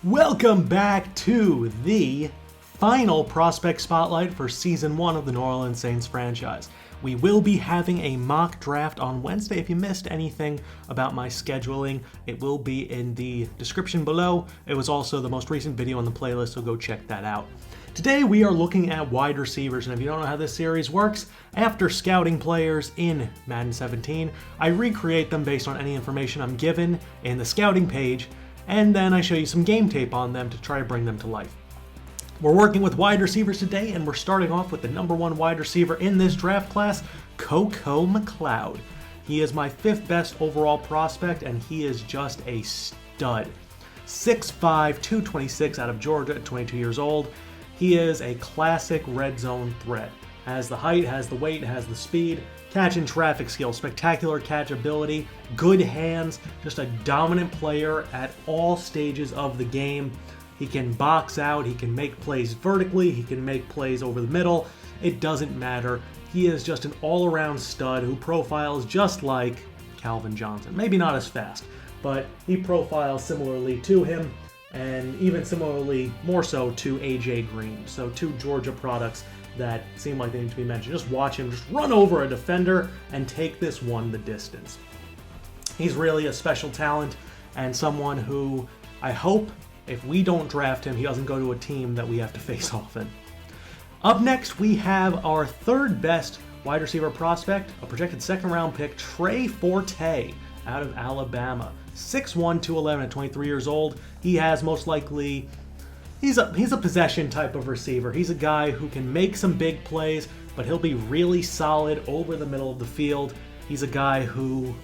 Welcome back to the final prospect spotlight for Season 1 of the New Orleans Saints franchise. We will be having a mock draft on Wednesday. If you missed anything about my scheduling, it will be in the description below. It was also the most recent video on the playlist, so go check that out. Today we are looking at wide receivers, and if you don't know how this series works, after scouting players in Madden 17, I recreate them based on any information I'm given in the scouting page, and then I show you some game tape on them to try to bring them to life. We're working with wide receivers today, and we're starting off with the number one wide receiver in this draft class, Coco McLeod. He is my fifth best overall prospect, and he is just a stud. 6'5", 226 out of Georgia at 22 years old. He is a classic red zone threat. Has the height, has the weight, has the speed, catch and traffic skills, spectacular catch ability, good hands, just a dominant player at all stages of the game. He can box out, he can make plays vertically, he can make plays over the middle. It doesn't matter. He is just an all-around stud who profiles just like Calvin Johnson. Maybe not as fast, but he profiles similarly to him, and even similarly more so to AJ Green. So two Georgia products that seem like they need to be mentioned. Just watch him just run over a defender and take this one the distance. He's really a special talent and someone who I hope if we don't draft him, he doesn't go to a team that we have to face often. Up next, we have our third best wide receiver prospect, a projected second round pick, Trey Forte out of Alabama. 6'1", 211 at 23 years old. He has most likely, he's a possession type of receiver. He's a guy who can make some big plays, but he'll be really solid over the middle of the field. He's a guy who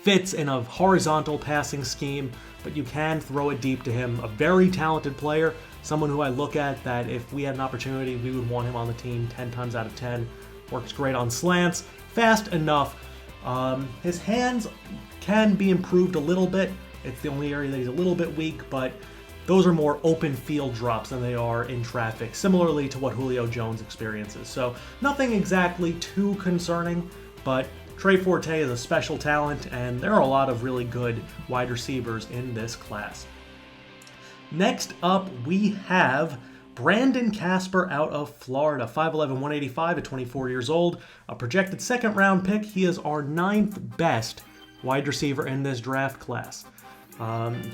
fits in a horizontal passing scheme, but you can throw it deep to him. A very talented player, someone who I look at that if we had an opportunity, we would want him on the team 10 times out of 10. Works great on slants, fast enough. His hands can be improved a little bit. It's the only area that he's a little bit weak, but those are more open field drops than they are in traffic, similarly to what Julio Jones experiences. So nothing exactly too concerning, but Trey Forte is a special talent, and there are a lot of really good wide receivers in this class. Next up, we have Brandon Casper out of Florida, 5'11", 185 at 24 years old, a projected second round pick. He is our ninth best wide receiver in this draft class.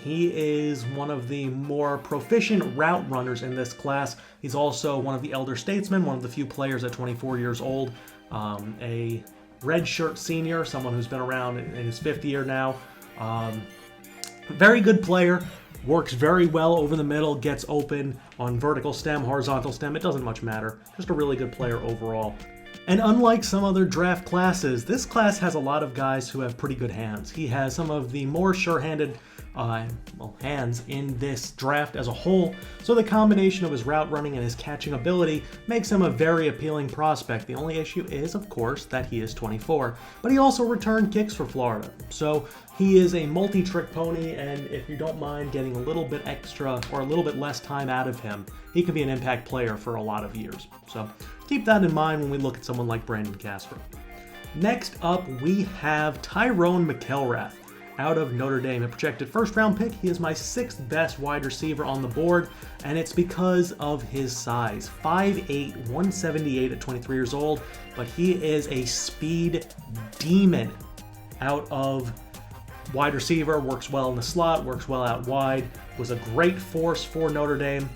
He is one of the more proficient route runners in this class. He's also one of the elder statesmen, one of the few players at 24 years old, a redshirt senior, someone who's been around in his fifth year now. Very good player, works very well over the middle, gets open on vertical stem, horizontal stem, it doesn't much matter. Just a really good player overall. And unlike some other draft classes, this class has a lot of guys who have pretty good hands. He has some of the more sure-handed hands in this draft as a whole, so the combination of his route running and his catching ability makes him a very appealing prospect. The only issue is, of course, that he is 24, but he also returned kicks for Florida. So he is a multi-trick pony, and if you don't mind getting a little bit extra or a little bit less time out of him, he could be an impact player for a lot of years. So keep that in mind when we look at someone like Brandon Casper. Next up, we have Tyrone McElrath out of Notre Dame, a projected first-round pick. He is my sixth best wide receiver on the board, and it's because of his size. 5'8", 178 at 23 years old, but he is a speed demon out of wide receiver, works well in the slot, works well out wide, was a great force for Notre Dame.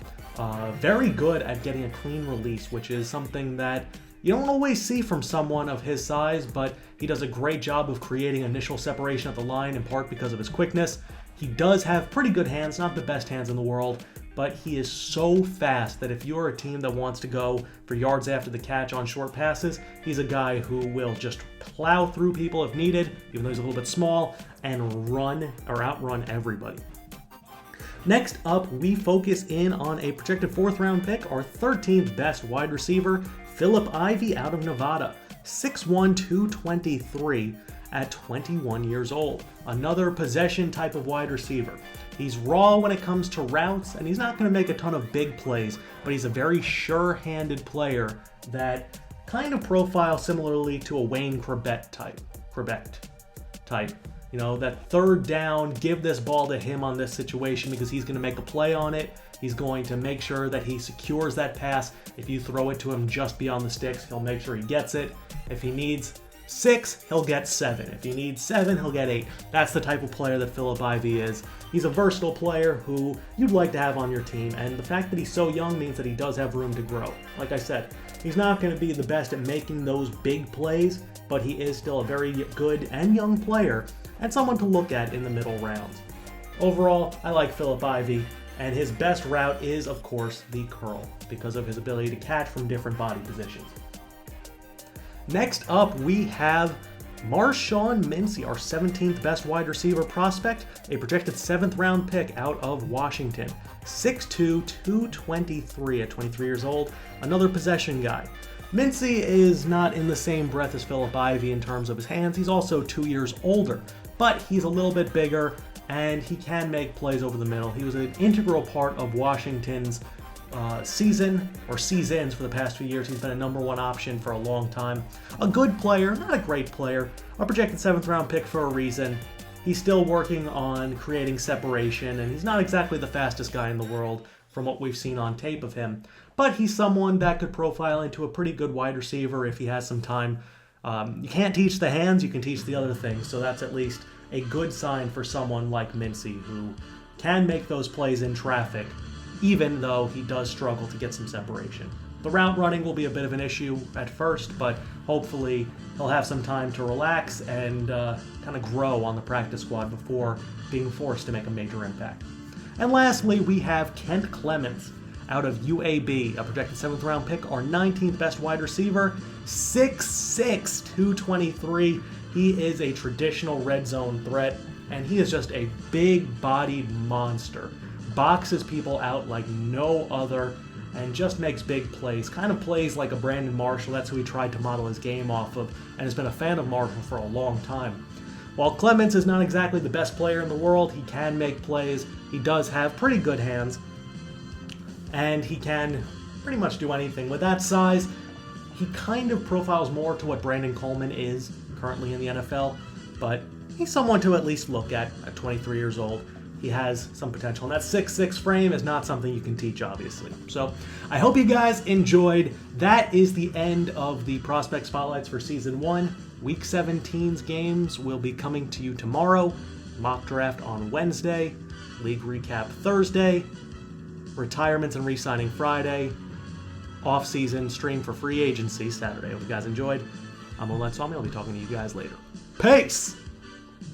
Very good at getting a clean release, which is something that you don't always see from someone of his size, but he does a great job of creating initial separation at the line, in part because of his quickness. He does have pretty good hands, not the best hands in the world, but he is so fast that if you're a team that wants to go for yards after the catch on short passes, he's a guy who will just plow through people if needed, even though he's a little bit small, and run or outrun everybody. Next up, we focus in on a projected fourth round pick, our 13th best wide receiver, Philip Ivey out of Nevada, 6'1", 223 at 21 years old. Another possession type of wide receiver. He's raw when it comes to routes, and he's not going to make a ton of big plays, but he's a very sure-handed player that kind of profiles similarly to a Wayne Chrebet type. You know, that third down, give this ball to him on this situation because he's going to make a play on it. He's going to make sure that he secures that pass. If you throw it to him just beyond the sticks, he'll make sure he gets it. If he needs 6, he'll get 7. If he needs 7, he'll get 8. That's the type of player that Phillip Ivey is. He's a versatile player who you'd like to have on your team, and the fact that he's so young means that he does have room to grow. Like I said, he's not going to be the best at making those big plays, but he is still a very good and young player and someone to look at in the middle rounds. Overall, I like Phillip Ivey, and his best route is, of course, the curl, because of his ability to catch from different body positions. Next up, we have Marshawn Mincey, our 17th best wide receiver prospect, a projected 7th round pick out of Washington. 6'2", 223 at 23 years old, another possession guy. Mincey is not in the same breath as Phillip Ivey in terms of his hands. He's also 2 years older, but he's a little bit bigger and he can make plays over the middle. He was an integral part of Washington's season or seasons for the past few years. He's been a number 1 option for a long time. A good player, not a great player. A projected 7th round pick for a reason. He's still working on creating separation, and he's not exactly the fastest guy in the world from what we've seen on tape of him. But he's someone that could profile into a pretty good wide receiver if he has some time. You can't teach the hands, you can teach the other things, so that's at least a good sign for someone like Mincey who can make those plays in traffic, even though he does struggle to get some separation. The route running will be a bit of an issue at first, but hopefully he'll have some time to relax and kind of grow on the practice squad before being forced to make a major impact. And lastly, we have Kent Clements out of UAB, a projected 7th round pick, our 19th best wide receiver, 6'6", 223. He is a traditional red zone threat, and he is just a big-bodied monster. Boxes people out like no other, and just makes big plays. Kind of plays like a Brandon Marshall. That's who he tried to model his game off of, and has been a fan of Marshall for a long time. While Clements is not exactly the best player in the world, he can make plays. He does have pretty good hands, and he can pretty much do anything. With that size, he kind of profiles more to what Brandon Coleman is currently in the NFL, but he's someone to at least look at 23 years old. He has some potential, and that 6'6" frame is not something you can teach, obviously. So I hope you guys enjoyed. That is the end of the Prospect Spotlights for Season 1. Week 17's games will be coming to you tomorrow. Mock draft on Wednesday. League recap Thursday. Retirements and re-signing Friday. Off-season stream for free agency Saturday. Hope you guys enjoyed. I'm Moonlightswami. I'll be talking to you guys later. Peace!